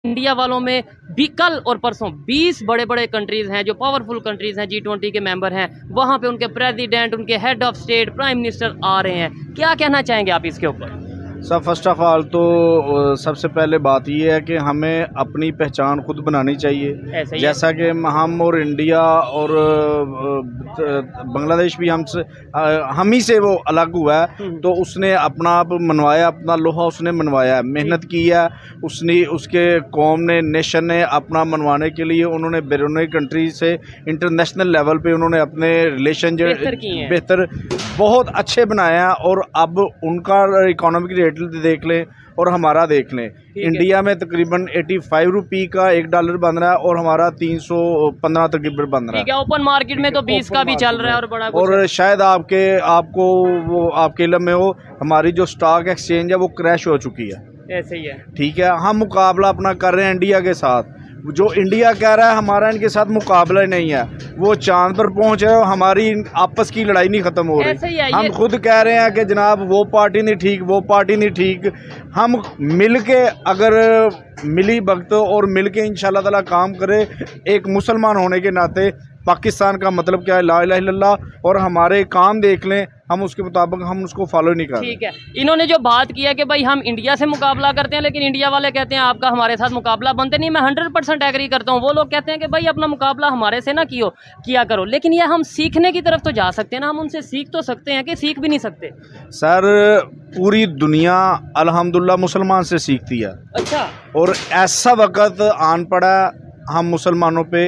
India वालों में भी कल और परसों 20 बड़े बड़े कंट्रीज़ हैं जो पावरफुल कंट्रीज़ हैं, G20 के मेंबर हैं, वहाँ पे उनके प्रेसिडेंट, उनके head of state, prime minister आ रहे हैं। क्या कहना चाहेंगे आप इसके ऊपर? सब फर्स्ट ऑफ ऑल तो सबसे पहले बात ये है कि हमें अपनी पहचान खुद बनानी चाहिए। जैसा कि हम और इंडिया और बांग्लादेश भी हम ही से वो अलग हुआ है, तो उसने अपना आप मनवाया, अपना लोहा उसने मनवाया है, मेहनत की है उसने, उसके कौम ने, नेशन ने अपना मनवाने के लिए उन्होंने बैरूनी कंट्री से इंटरनेशनल लेवल पे उन्होंने अपने रिलेशन जो बेहतर बहुत अच्छे बनाए हैं। और अब उनका इकोनॉमिक रेट देख लें और हमारा देख लें, इंडिया में तकरीबन 85 रुपये का $1 बन रहा है और हमारा 315 तकरीबन बन रहा है। ओपन मार्केट में तो 20 का भी चल रहा है और बड़ा और शायद आपको वो आपके इल्म में हो, हमारी जो स्टॉक एक्सचेंज है वो क्रैश हो चुकी है। ऐसे ही है, ठीक है। हम मुकाबला अपना कर रहे हैं इंडिया के साथ, जो इंडिया कह रहा है हमारा इनके साथ मुकाबला नहीं है। वो चांद पर पहुंच रहे हो, हमारी आपस की लड़ाई नहीं खत्म हो रही। हम खुद कह रहे हैं कि जनाब वो पार्टी नहीं ठीक, वो पार्टी नहीं ठीक। हम मिल के अगर मिली भगत और मिल के इंशाल्लाह ताला काम करे, एक मुसलमान होने के नाते पाकिस्तान का मतलब क्या है, ला इलाहा इल्लल्लाह, और हमारे काम देख लें, हम उसके मुताबिक हम उसको फॉलो नहीं कर रहे। ठीक है। इन्होंने जो बात किया कि भाई हम इंडिया से मुकाबला करते हैं, लेकिन इंडिया वाले कहते हैं आपका हमारे साथ मुकाबला बनते नहीं। मैं 100% एग्री करता हूँ। वो लोग कहते हैं कि भाई अपना मुकाबला हमारे से ना किया करो, लेकिन ये हम सीखने की तरफ तो जा सकते हैं ना, हम उनसे सीख तो सकते हैं कि सीख भी नहीं सकते? सर पूरी दुनिया अल्हम्दुलिल्लाह मुसलमान से सीखती है। अच्छा। और ऐसा वक्त आन पड़ा हम मुसलमानों पे,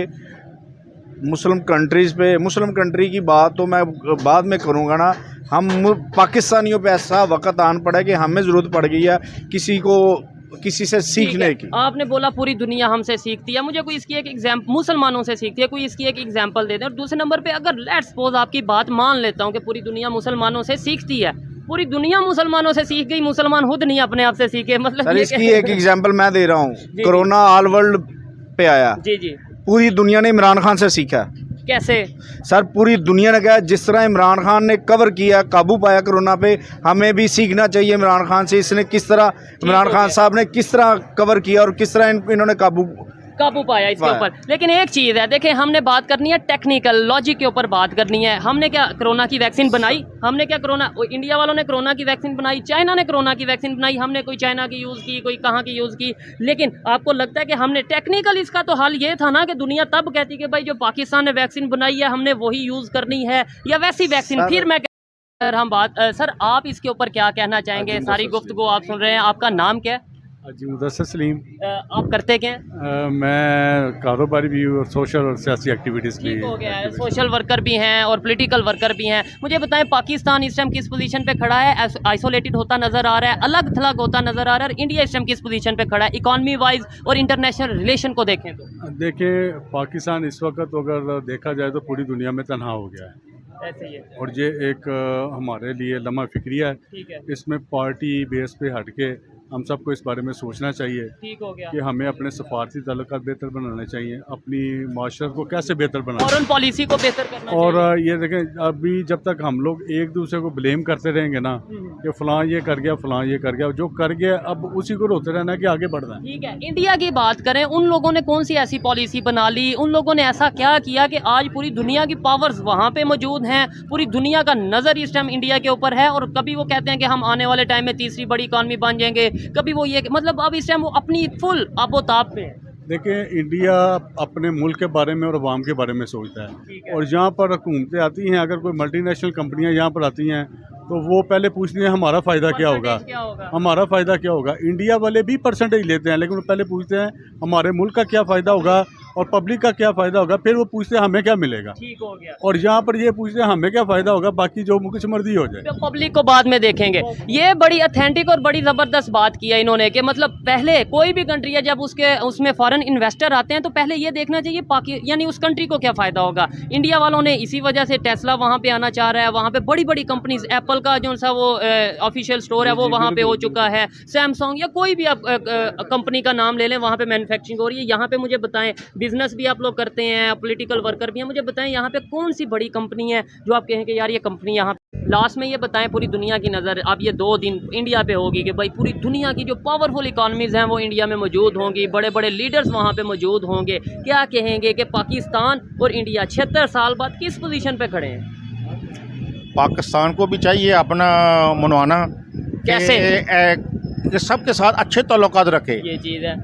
मुस्लिम कंट्रीज़ पे, मुस्लिम कंट्री की बात तो मैं बाद में करूँगा ना, हम पाकिस्तानियों पे ऐसा वक्त आन पड़ा है कि हमें ज़रूरत पड़ गई है किसी से सीखने की। आपने बोला पूरी दुनिया हमसे सीखती है, मुझे कोई इसकी एक एग्जाम्पल, मुसलमानों से सीखती है, कोई इसकी एक एग्जाम्पल दे दें। और दूसरे नंबर पे अगर लेट्स सपोज आपकी बात मान लेता हूँ कि पूरी दुनिया मुसलमानों से सीखती है, पूरी दुनिया मुसलमानों से सीख गई, मुसलमान खुद नहीं अपने आप से सीखे, मतलब सर इसकी एक एग्जाम्पल मैं दे रहा हूँ। कोरोना ऑल वर्ल्ड पे आया, जी, पूरी दुनिया ने इमरान खान से सीखा। कैसे? सर पूरी दुनिया ने कहा जिस तरह इमरान खान ने कवर किया, काबू पाया कोरोना पे, हमें भी सीखना चाहिए इमरान खान से। इसने किस तरह, इमरान खान साहब ने किस तरह कवर किया और किस तरह इन्होंने काबू पाया इसके ऊपर। लेकिन एक चीज़ है, देखें हमने बात करनी है टेक्निकल लॉजिक के ऊपर बात करनी है। हमने क्या कोरोना की वैक्सीन बनाई? हमने क्या कोरोना, इंडिया वालों ने कोरोना की वैक्सीन बनाई, चाइना ने कोरोना की वैक्सीन बनाई, हमने कोई चाइना की यूज़ की, कोई कहाँ की यूज़ की। लेकिन आपको लगता है कि हमने टेक्निकल, इसका तो हल ये था ना कि दुनिया तब कहती कि भाई जो पाकिस्तान ने वैक्सीन बनाई है हमने वही यूज़ करनी है, या वैसी वैक्सीन। फिर मैं हम बात, सर आप इसके ऊपर क्या कहना चाहेंगे? सारी गुफ्तगू आप सुन रहे हैं। आपका नाम क्या है? जी मुदस्सिर सलीम। आप करते क्या हैं? मैं कारोबारी भी हूँ और सोशल और सियासी एक्टिविटीज़ भी। हो गया है, सोशल वर्कर भी हैं और पॉलिटिकल वर्कर भी हैं। मुझे बताएं पाकिस्तान इस टाइम किस पोजीशन पे खड़ा है? आइसोलेटेड होता नज़र आ रहा है, अलग थलग होता नज़र आ रहा है, और इंडिया इस टाइम किस पोजीशन पे खड़ा है इकॉनमी वाइज और इंटरनेशनल रिलेशन को देखें तो? देखें पाकिस्तान इस वक्त अगर देखा जाए तो पूरी दुनिया में तनहा हो गया है। ऐसे ही है। और ये एक हमारे लिए लम्हा फिक्रिया है। इसमें पार्टी बेस पे हट के हम सबको इस बारे में सोचना चाहिए। ठीक हो गया कि हमें अपने सफारती ताल्लुकात बेहतर बनाने चाहिए, अपनी माशरे को कैसे बेहतर बनाना, फॉरेन पॉलिसी को बेहतर करना और चाहिए। ये देखें अभी जब तक हम लोग एक दूसरे को ब्लेम करते रहेंगे ना कि फलां ये कर गया, फलां ये कर गया, जो कर गया अब उसी को रोते रहना कि आगे बढ़ना है। ठीक है। इंडिया की बात करें, उन लोगों ने कौन सी ऐसी पॉलिसी बना ली, उन लोगों ने ऐसा क्या किया कि आज पूरी दुनिया की पावर्स वहाँ पे मौजूद हैं, पूरी दुनिया का नज़र इस टाइम इंडिया के ऊपर है, और कभी वो कहते हैं कि हम आने वाले टाइम में तीसरी बड़ी इकॉनमी बन जाएंगे, कभी वो ये, मतलब अब इस टाइम वो अपनी फुल आबोताब पे है। देखें इंडिया अपने मुल्क के बारे में और अवाम के बारे में सोचता है, और यहाँ पर हुकूमतें आती हैं, अगर कोई मल्टीनेशनल कंपनियाँ यहाँ पर आती हैं तो वो पहले पूछती हैं हमारा फ़ायदा क्या होगा, हमारा फ़ायदा क्या होगा। इंडिया वाले भी परसेंटेज लेते हैं, लेकिन वो पहले पूछते हैं हमारे मुल्क का क्या फ़ायदा होगा और पब्लिक का क्या फ़ायदा होगा, फिर वो पूछते हैं हमें क्या मिलेगा। ठीक हो गया। और यहाँ पर ये पूछते हैं हमें क्या फ़ायदा होगा, बाकी जो कुछ मर्जी हो जाए, तो पब्लिक को बाद में देखेंगे। ये बड़ी ऑथेंटिक और बड़ी ज़बरदस्त बात किया इन्होंने कि मतलब पहले कोई भी कंट्री है जब उसमें फॉरेन इन्वेस्टर आते हैं तो पहले ये देखना चाहिए यानी उस कंट्री को क्या फ़ायदा होगा। इंडिया वालों ने इसी वजह से टेस्ला वहाँ पे आना चाह रहा है, वहाँ पे बड़ी बड़ी कंपनीज, एप्पल का जो सा वो ऑफिशियल स्टोर है वो वहाँ पे हो चुका है, सैमसंग या कोई भी आप कंपनी का नाम ले लें वहाँ पे मैन्युफैक्चरिंग हो रही है। यहाँ पे मुझे बताएं बिजनेस भी आप लोग करते हैं, पॉलिटिकल वर्कर भी हैं, मुझे बताएं यहाँ पे कौन सी बड़ी कंपनी है जो आप कहें कि यार ये कंपनी यहाँ। लास्ट में ये बताएं पूरी दुनिया की नज़र अब ये 2 दिन इंडिया पे होगी कि भाई पूरी दुनिया की जो पावरफुल इकॉनमीज़ हैं वो इंडिया में मौजूद होंगी, बड़े बड़े लीडर्स वहाँ पे मौजूद होंगे। क्या कहेंगे कि पाकिस्तान और इंडिया 76 साल बाद किस पोजीशन पे खड़े हैं? पाकिस्तान को भी चाहिए अपना मनवाना, कैसे? कि सबके साथ अच्छे ताल्लुकात रखे। ये चीज़ है।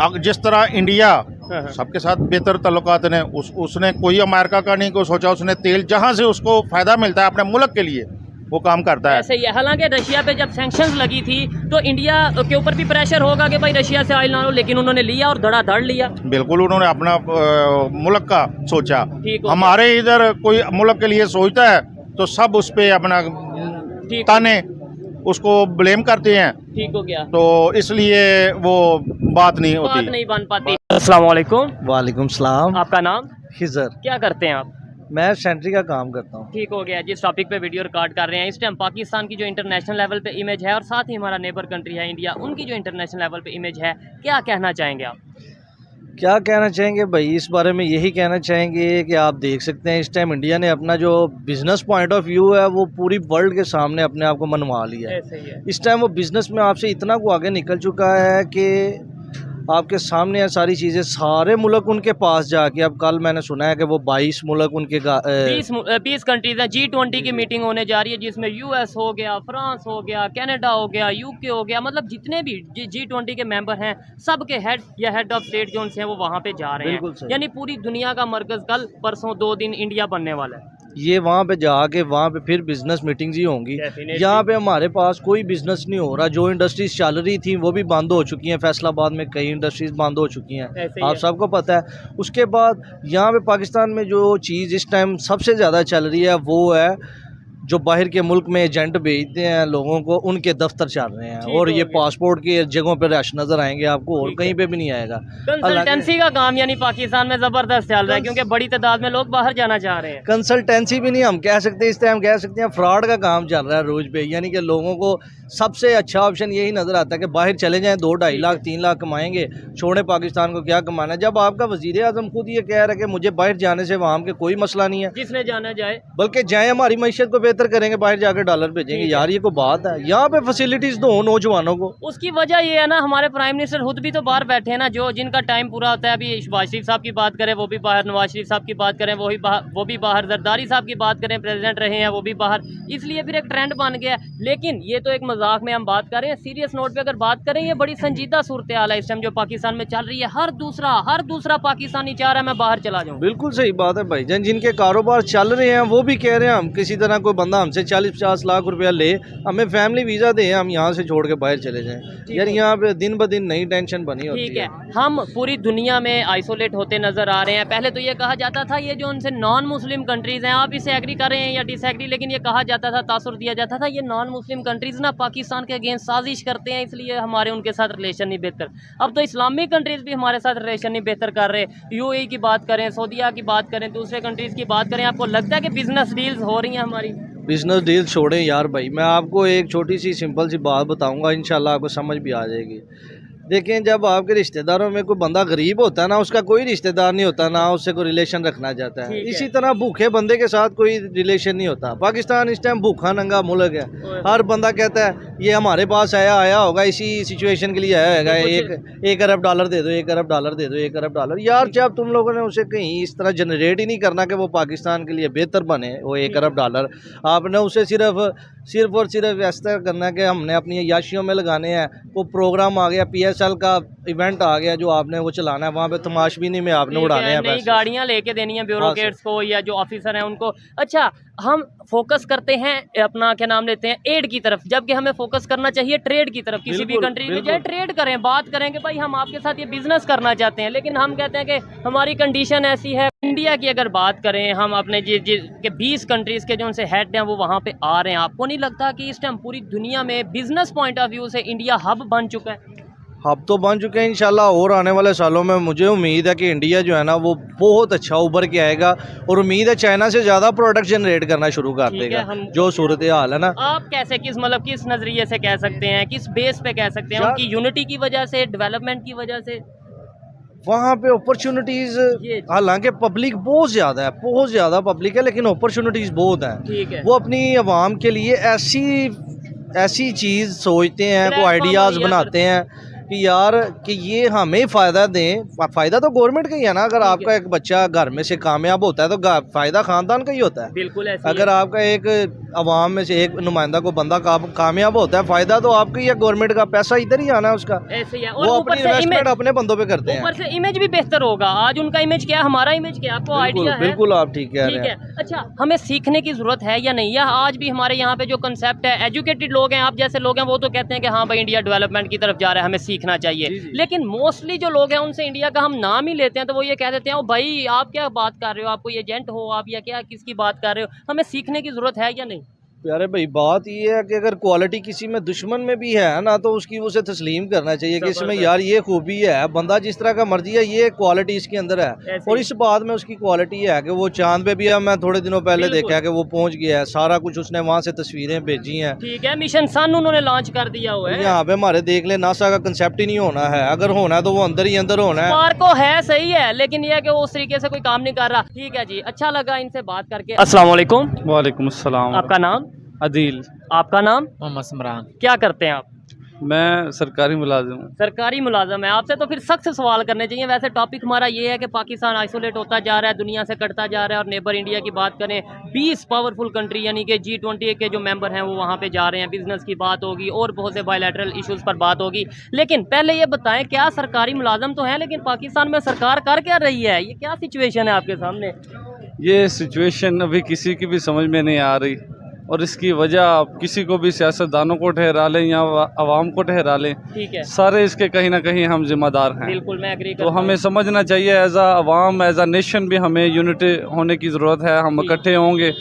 अब जिस तरह इंडिया हाँ। सबके साथ बेहतर ताल्लुकात ने उसने कोई अमेरिका का नहीं को सोचा, उसने तेल जहाँ से उसको फ़ायदा मिलता है अपने मुल्क के लिए वो काम करता है। ऐसे ही है। हालांकि रशिया पे जब सैंक्शंस लगी थी तो इंडिया के ऊपर भी प्रेशर होगा कि भाई रशिया से ऑयल ना लो, लेकिन उन्होंने लिया और धड़ाधड़ लिया। बिल्कुल, उन्होंने अपना मुल्क का सोचा। ठीक हो हमारे इधर कोई मुल्क के लिए सोचता है तो सब उस पर अपना ठीक ताने उसको ब्लेम करते हैं, ठीक हो गया, तो इसलिए वो बात नहीं बात होती। नहीं बन पाती। अस्सलाम वालेकुम। वालेकुम सलाम। आपका नाम? खिजर। क्या करते हैं आप? मैं सेंट्री का काम करता हूँ। ठीक हो गया। जिस टॉपिक पे वीडियो रिकॉर्ड कर रहे हैं इस टाइम पाकिस्तान की जो इंटरनेशनल लेवल पे इमेज है और साथ ही हमारा नेबर कंट्री है इंडिया, उनकी जो इंटरनेशनल लेवल पे इमेज है, क्या कहना चाहेंगे आप? क्या कहना चाहेंगे भाई, इस बारे में यही कहना चाहेंगे कि आप देख सकते हैं इस टाइम इंडिया ने अपना जो बिज़नेस पॉइंट ऑफ व्यू है वो पूरी वर्ल्ड के सामने अपने आप को मनवा लिया है। ऐसे ही है। इस टाइम वो बिज़नेस में आपसे इतना को आगे निकल चुका है कि आपके सामने है सारी चीज़ें, सारे मुल्क उनके पास जाके, अब कल मैंने सुना है कि वो 22 मुल्क उनके 20 कंट्रीज हैं। G20 की मीटिंग होने जा रही है जिसमें यूएस हो गया, फ्रांस हो गया, कनाडा हो गया, यूके हो गया, मतलब जितने भी G20 के मेंबर हैं सबके हेड या हेड ऑफ स्टेट जो हैं वो वहाँ पे जा रहे बिल्कुल हैं। सही। यानी पूरी दुनिया का मरकज़ कल परसों 2 दिन इंडिया बनने वाला है। ये वहाँ पे जाके वहाँ पे फिर बिजनेस मीटिंग्स ही होंगी। Definitely। यहाँ पे हमारे पास कोई बिजनेस नहीं हो रहा, जो इंडस्ट्रीज चल रही थी वो भी बंद हो चुकी हैं। फैसलाबाद में कई इंडस्ट्रीज बंद हो चुकी हैं, ऐसे ही आप है। सबको पता है। उसके बाद यहाँ पे पाकिस्तान में जो चीज़ इस टाइम सबसे ज़्यादा चल रही है वो है जो बाहर के मुल्क में एजेंट भेजते हैं लोगों को, उनके दफ्तर चल रहे हैं। ठीक और हो ये गया। पासपोर्ट की जगहों पर रश नज़र आएंगे आपको, और ठीक कहीं है। पे भी नहीं आएगा। कंसल्टेंसी का काम यानी पाकिस्तान में ज़बरदस्त चल रहा है क्योंकि बड़ी तादाद में लोग बाहर जाना चाह रहे हैं। कंसल्टेंसी भी नहीं हम कह सकते, इस टाइम कह सकते हैं फ्रॉड का काम चल रहा है रोज पे। यानी कि लोगों को सबसे अच्छा ऑप्शन यही नज़र आता है कि बाहर चले जाएं, 2-2.5 लाख 3 लाख कमाएंगे, छोड़े पाकिस्तान को क्या कमाना है। जब आपका वज़ीर आज़म खुद ये कह रहा है कि मुझे बाहर जाने से वहाँ के कोई मसला नहीं है, जिसने जाना जाए, बल्कि जाए हमारी मैशत को बेहतर करेंगे, बाहर जाकर डॉलर भेजेंगे। ठीक है। यार ये कोई बात है? यहाँ पे फैसिलिटीज़ दो नौजवानों को। उसकी वजह ये है ना, हमारे प्राइम मिनिस्टर खुद भी तो बाहर बैठे हैं ना, जो जिनका टाइम पूरा होता है। अभी शहबाज शरीफ साहब की बात करें वो भी बाहर, नवाज शरीफ साहब की बात करें वो भी बाहर, जरदारी साहब की बात करें प्रेसिडेंट रहे हैं वो भी बाहर। इसलिए फिर एक ट्रेंड बन गया है। लेकिन ये तो एक मजाक में हम बात कर रहे हैं, सीरियस नोट पे अगर बात करें ये बड़ी संजीदा सूरत हाल है इस टाइम जो पाकिस्तान में चल रही है। हर दूसरा पाकिस्तानी चाह रहा है मैं बाहर चला जाऊँ। बिल्कुल सही बात है भाईजान, जिनके कारोबार चल रहे हैं वो भी कह रहे हैं हम किसी तरह कोई बंदा हमसे 40-50 लाख रुपया ले, हमें फैमिली वीज़ा दे, हम यहाँ से छोड़ के बाहर चले जाएं। यार यहाँ पे दिन ब दिन नई टेंशन बनी होती ठीक है। हम पूरी दुनिया में आइसोलेट होते नजर आ रहे हैं। पहले तो ये कहा जाता था ये जो उनसे नॉन मुस्लिम कंट्रीज़ हैं, आप इसे एग्री कर रहे हैं या डिसएग्री, लेकिन ये कहा जाता था, तासुर दिया जाता था ये नॉन मुस्लिम कंट्रीज़ ना पाकिस्तान के अगेंस्ट साजिश करते हैं, इसलिए हमारे उनके साथ रिलेशन नहीं बेहतर। अब तो इस्लामिक कंट्रीज़ भी हमारे साथ रिलेशन नहीं बेहतर कर रहे। यूएई की बात करें, सऊदीया की बात करें, दूसरे कंट्रीज़ की बात करें, आपको लगता है कि बिजनेस डील्स हो रही हैं हमारी? बिजनेस डील छोड़ें यार भाई, मैं आपको एक छोटी सी सिंपल सी बात बताऊंगा, इंशाल्लाह आपको समझ भी आ जाएगी। देखें, जब आपके रिश्तेदारों में कोई बंदा गरीब होता है ना, उसका कोई रिश्तेदार नहीं होता ना उससे कोई रिलेशन रखना चाहता है। इसी तरह भूखे बंदे के साथ कोई रिलेशन नहीं होता। पाकिस्तान इस टाइम भूखा नंगा मुल्क है। हर बंदा कहता है ये हमारे पास आया होगा इसी सिचुएशन के लिए आया होगा, एक अरब डॉलर दे दो, 1 अरब डॉलर दे दो, 1 अरब डॉलर। यार जब तुम लोगों ने उसे कहीं इस तरह जनरेट ही नहीं करना कि वो पाकिस्तान के लिए बेहतर बने, वो 1 अरब डॉलर आपने उसे सिर्फ और सिर्फ ऐसा करना है कि हमने अपनी याशियों में लगाने हैं। वो प्रोग्राम आ गया, PSL का इवेंट आ गया जो आपने वो चलाना है, वहाँ पे तमाशबीनी में आपने उड़ाने हैं, नई गाड़ियाँ लेके देनी है ब्यूरोक्रेट्स को या जो ऑफिसर हैं उनको। अच्छा, हम फोकस करते हैं अपना क्या नाम लेते हैं एड की तरफ, जबकि हमें फोकस करना चाहिए ट्रेड की तरफ। किसी भी कंट्री में जाए ट्रेड करें, बात करें कि भाई हम आपके साथ ये बिजनेस करना चाहते हैं, लेकिन हम कहते हैं कि हमारी कंडीशन ऐसी है। इंडिया की अगर बात करें, हम अपने के 20 कंट्रीज़ के जो उनसे हेड हैं वो वहाँ पे आ रहे हैं। आपको नहीं लगता कि इस टाइम पूरी दुनिया में बिजनेस पॉइंट ऑफ व्यू से इंडिया हब बन चुका है? हब तो बन चुके हैं इंशाल्लाह, और आने वाले सालों में मुझे उम्मीद है कि इंडिया जो है ना वो बहुत अच्छा उभर के आएगा, और उम्मीद है चाइना से ज़्यादा प्रोडक्ट जनरेट करना शुरू कर देगा। जो सूरत हाल है ना, आप कैसे किस नज़रिए से कह सकते हैं, किस बेस पे कह सकते हैं? उनकी यूनिटी की वजह से, डेवलपमेंट की वजह से? वहाँ पे अपॉर्चुनिटीज़, हालांकि पब्लिक बहुत ज़्यादा पब्लिक है, लेकिन अपॉर्चुनिटीज़ बहुत हैं। ठीक है। वो अपनी आवाम के लिए ऐसी चीज़ सोचते हैं, वो आइडियाज़ बनाते हैं कि यार कि ये हमें फ़ायदा दें। फ़ायदा तो गवर्नमेंट का ही है ना। अगर आपका एक बच्चा घर में से कामयाब होता है तो फ़ायदा ख़ानदान का ही होता है। बिल्कुल ऐसे अगर आपका एक अवाम में से एक नुमाइंदा को बंदा कामयाब होता है, फ़ायदा तो आपका ही है, गवर्नमेंट का पैसा इधर ही आना है उसका। ऐसे ही है। वो अपनी इन्वेस्टमेंट अपने बंदों पे करते हैं। ऊपर से इमेज भी बेहतर होगा। आज उनका इमेज क्या है, हमारा इमेज क्या है, आपको आइडिया है? बिल्कुल आप ठीक कह रहे ठीक हैं। है। अच्छा, हमें सीखने की जरूरत है या नहीं? या आज भी हमारे यहाँ पे जो कंसेप्ट है, एजुकेटेड लोग हैं, आप जैसे लोग हैं, वो तो कहते हैं कि हाँ भाई इंडिया डेवलपमेंट की तरफ जा रहा है, हमें सीखना चाहिए। लेकिन मोस्टली जो लोग हैं उनसे इंडिया का हम नाम ही लेते हैं तो वो ये कह देते हैं, ओ भाई आप क्या बात कर रहे हो, आप कोई एजेंट हो आप, या क्या किसकी बात कर रहे हो? हमें सीखने की जरूरत है या नहीं? प्यारे भाई बात ये है कि अगर क्वालिटी किसी में दुश्मन में भी है ना, तो उसकी उसे तस्लीम करना चाहिए कि इसमें यार ये खूबी है, बंदा जिस तरह का मर्जी है, ये क्वालिटी इसके अंदर है। और इस बात में उसकी क्वालिटी है कि वो चांद पे भी है। मैं थोड़े दिनों पहले देखा है कि वो पहुंच गया है, सारा कुछ उसने वहाँ से तस्वीरें भेजी हैं। ठीक है, मिशन सन उन्होंने लॉन्च कर दिया हुआ है। यहाँ पे हमारे देख ले, नासा का कंसेप्ट ही नहीं होना है। अगर होना है तो वो अंदर ही अंदर होना है। स्पार्क को है सही है, लेकिन ये है कि वो उस तरीके से कोई काम नहीं कर रहा। ठीक है जी, अच्छा लगा इनसे बात करके। अस्सलाम वालेकुम। वालेकुम अस्सलाम। आपका नाम? अदील। आपका नाम? मोहम्मद समरान। क्या करते हैं आप? मैं सरकारी मुलाजिम हूँ। सरकारी मुलाजम है। आपसे तो फिर सख्त सवाल करने चाहिए। वैसे टॉपिक हमारा ये है कि पाकिस्तान आइसोलेट होता जा रहा है, दुनिया से कटता जा रहा है, और नेबर इंडिया की बात करें, 20 पावरफुल कंट्री यानी कि G20 के जो मेंबर हैं वो वहाँ पे जा रहे हैं। बिजनेस की बात होगी और बहुत से बायलैटरल इश्यूज़ पर बात होगी। लेकिन पहले ये बताएं, क्या सरकारी मुलाजम तो हैं, लेकिन पाकिस्तान में सरकार कर क्या रही है? ये क्या सिचुएशन है आपके सामने? ये सिचुएशन अभी किसी की भी समझ में नहीं आ रही, और इसकी वजह आप किसी को भी सियासतदानों को ठहरा लें या आवाम को ठहरा लें, ठीक है, सारे इसके कहीं ना कहीं हम जिम्मेदार हैं। बिल्कुल मैं एग्री तो करता हमें हूं। समझना चाहिए as uh Awam, as a nation भी हमें यूनिटी होने की ज़रूरत है। हम इकट्ठे होंगे।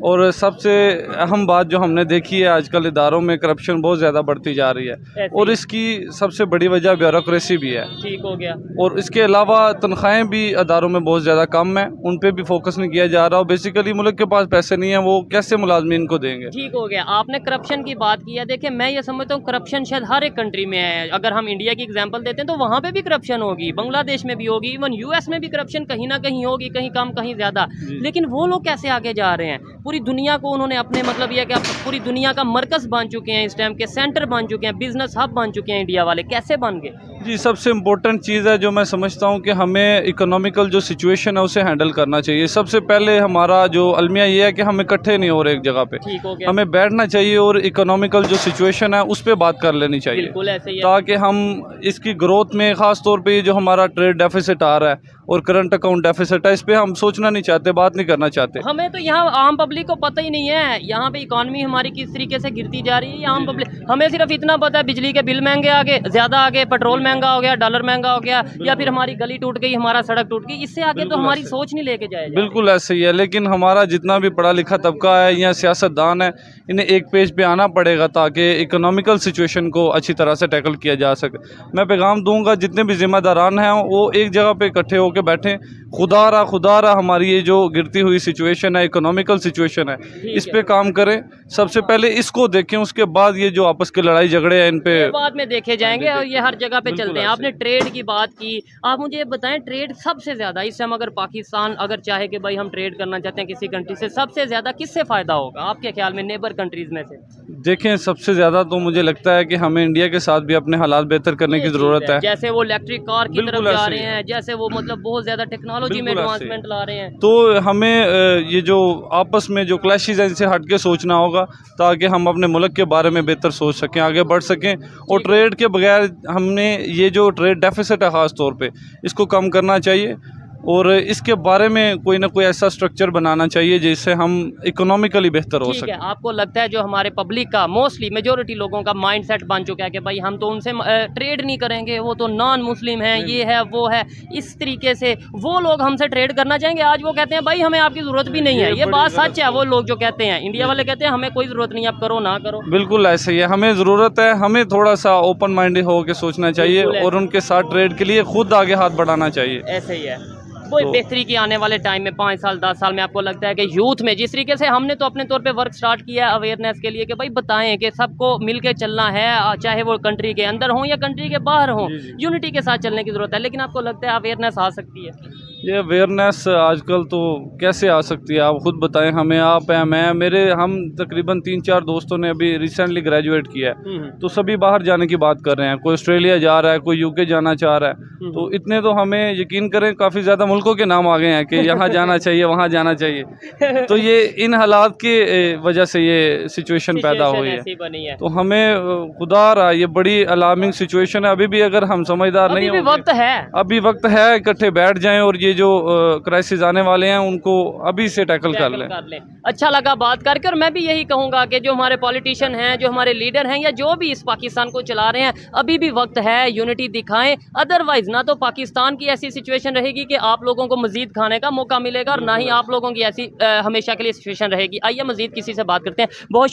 और सबसे अहम बात जो हमने देखी है, आजकल इदारों में करप्शन बहुत ज़्यादा बढ़ती जा रही है, ऐसे और ही। इसकी सबसे बड़ी वजह ब्यूरोक्रेसी भी है। ठीक हो गया। और इसके अलावा तनख्वाहें भी अदारों में बहुत ज़्यादा कम है, उन पे भी फोकस नहीं किया जा रहा। और बेसिकली मुल्क के पास पैसे नहीं है, वो कैसे मुलाजमीन को देंगे? ठीक हो गया। आपने करप्शन की बात की है। देखिए मैं ये समझता हूँ करप्शन शायद हर एक कंट्री में है। अगर हम इंडिया की एग्जांपल देते हैं तो वहाँ पे भी करप्शन होगी, बांग्लादेश में भी होगी, इवन यूएस में भी करप्शन कहीं ना कहीं होगी, कहीं कम कहीं ज़्यादा। लेकिन वो लोग कैसे आगे जा रहे हैं? पूरी दुनिया को उन्होंने अपने, मतलब ये कि आप पूरी दुनिया का मरकज़ बन चुके हैं, इस टाइम के सेंटर बन चुके हैं, बिजनेस हब बन चुके हैं इंडिया वाले। कैसे बन गए? जी, सबसे इम्पोर्टेंट चीज़ है जो मैं समझता हूँ कि हमें इकोनॉमिकल जो सिचुएशन है उसे हैंडल करना चाहिए। सबसे पहले हमारा जो अलमिया ये है कि हम इकट्ठे नहीं हो रहे एक जगह पे। ठीक हो गया। हमें बैठना चाहिए और इकोनॉमिकल जो सिचुएशन है उस पर बात कर लेनी चाहिए, बिल्कुल ऐसे ही है। ताकि हम इसकी ग्रोथ में, ख़ास तौर पे ये जो हमारा ट्रेड डेफिसिट आ रहा है और करंट अकाउंट डेफिसिट है, इस पर हम सोचना नहीं चाहते, बात नहीं करना चाहते। हमें तो यहाँ आम पब्लिक को पता ही नहीं है यहाँ पे इकॉनमी हमारी किस तरीके से गिरती जा रही है। आम पब्लिक, हमें सिर्फ इतना पता है बिजली के बिल महंगे आ गए, ज़्यादा आ गए, पेट्रोल महंगा हो गया, डॉलर महंगा हो गया, या फिर हमारी गली टूट गई, हमारा सड़क टूट गई। इससे आगे तो हमारी सोच नहीं लेके जाए। बिल्कुल ऐसे ही है। लेकिन हमारा जितना भी पढ़ा लिखा तबका है या सियासतदान है, इन्हें एक पेज पे आना पड़ेगा ताकि इकोनॉमिकल सिचुएशन को अच्छी तरह से टैकल किया जा सके। मैं पैगाम दूंगा जितने भी जिम्मेदारान हैं वो एक जगह पे इकट्ठे होकर बैठें। खुदा रहा हमारी ये जो गिरती हुई सिचुएशन है, इकोनॉमिकल सिचुएशन है, इस पे काम करें। सबसे पहले इसको देखें, उसके बाद ये जो आपस के लड़ाई झगड़े हैं इन पे बाद में देखे जाएंगे, और ये हर जगह पे चलते हैं। आपने ट्रेड की बात की, आप मुझे ये बताएं, ट्रेड सबसे ज़्यादा इस टाइम अगर पाकिस्तान अगर चाहे कि भाई हम ट्रेड करना चाहते हैं किसी कंट्री से, सबसे ज़्यादा किससे फ़ायदा होगा आपके ख्याल में नेबर कंट्रीज़ में से? देखें, सबसे ज़्यादा तो मुझे लगता है कि हमें इंडिया के साथ भी अपने हालात बेहतर करने की ज़रूरत है। जैसे वो इलेक्ट्रिक कार की बिल्कुल तरफ जा ऐसे रहे ही हैं, जैसे वो मतलब बहुत ज़्यादा टेक्नोलॉजी में बिल्कुल ऐसे ही। एडवांसमेंट ला रहे हैं। तो हमें ये जो आपस में जो क्लैशेस हैं इनसे हट के सोचना होगा, ताकि हम अपने मुल्क के बारे में बेहतर सोच सकें, आगे बढ़ सकें। और ट्रेड के बगैर हमने ये जो ट्रेड डेफिसिट है ख़ास तौर पे, इसको कम करना चाहिए, और इसके बारे में कोई ना कोई ऐसा स्ट्रक्चर बनाना चाहिए जिससे हम इकोनॉमिकली बेहतर हो ठीक सके। है, आपको लगता है जो हमारे पब्लिक का मोस्टली मेजोरिटी लोगों का माइंडसेट बन चुका है कि भाई हम तो उनसे ट्रेड नहीं करेंगे, वो तो नॉन मुस्लिम है, ये है वो है, इस तरीके से वो लोग हमसे ट्रेड करना चाहेंगे? आज वो कहते हैं भाई हमें आपकी ज़रूरत भी नहीं है। ये बात सच है। वो लोग जो कहते हैं, इंडिया वाले कहते हैं हमें कोई ज़रूरत नहीं, आप करो ना करो। बिल्कुल ऐसे ही है, हमें ज़रूरत है, हमें थोड़ा सा ओपन माइंडेड होकर सोचना चाहिए बिल्कुल और उनके साथ ट्रेड के लिए खुद आगे हाथ बढ़ाना चाहिए। ऐसे ही है। कोई बेहतरी की आने वाले टाइम में 5 साल 10 साल में आपको लगता है कि यूथ में जिस तरीके से हमने तो अपने तौर पे वर्क स्टार्ट किया है अवेयरनेस के लिए कि भाई बताएं कि सबको मिलके चलना है, चाहे वो कंट्री के अंदर हो या कंट्री के बाहर हो, यूनिटी के साथ चलने की ज़रूरत है, लेकिन आपको लगता है अवेयरनेस आ सकती है? ये अवेयरनेस आजकल तो कैसे आ सकती है, आप खुद बताएं हमें। आप हैं, मैं हम तकरीबन 3-4 दोस्तों ने अभी रिसेंटली ग्रेजुएट किया है, तो सभी बाहर जाने की बात कर रहे हैं। कोई ऑस्ट्रेलिया जा रहा है, कोई यूके जाना चाह रहा है। तो इतने तो हमें यकीन करें काफ़ी ज़्यादा मुल्कों के नाम आ गए हैं कि यहाँ जाना चाहिए, वहाँ जाना चाहिए। तो ये इन हालात की वजह से ये सिचुएशन पैदा हुई है। तो हमें खुदा रहा, ये बड़ी अलार्मिंग सिचुएशन है। अभी भी अगर हम समझदार नहीं होंगे, अभी वक्त है, इकट्ठे बैठ जाएं और ये जो क्राइसिस आने वाले हैं उनको अभी से टैकल कर लें। अच्छा लगा बात करके, और मैं भी यही कहूँगा कि जो हमारे पॉलिटिशियन हैं, जो हमारे लीडर हैं, या जो भी इस पाकिस्तान को चला रहे हैं, अभी भी वक्त है, यूनिटी दिखाएं। अदरवाइज ना तो पाकिस्तान की ऐसी सिचुएशन रहेगी कि आप लोगों को मजीद खाने का मौका मिलेगा, और ना ही आप लोगों की ऐसी हमेशा के लिए सिचुएशन रहेगी। आइए मजीद किसी से बात करते हैं। बहुत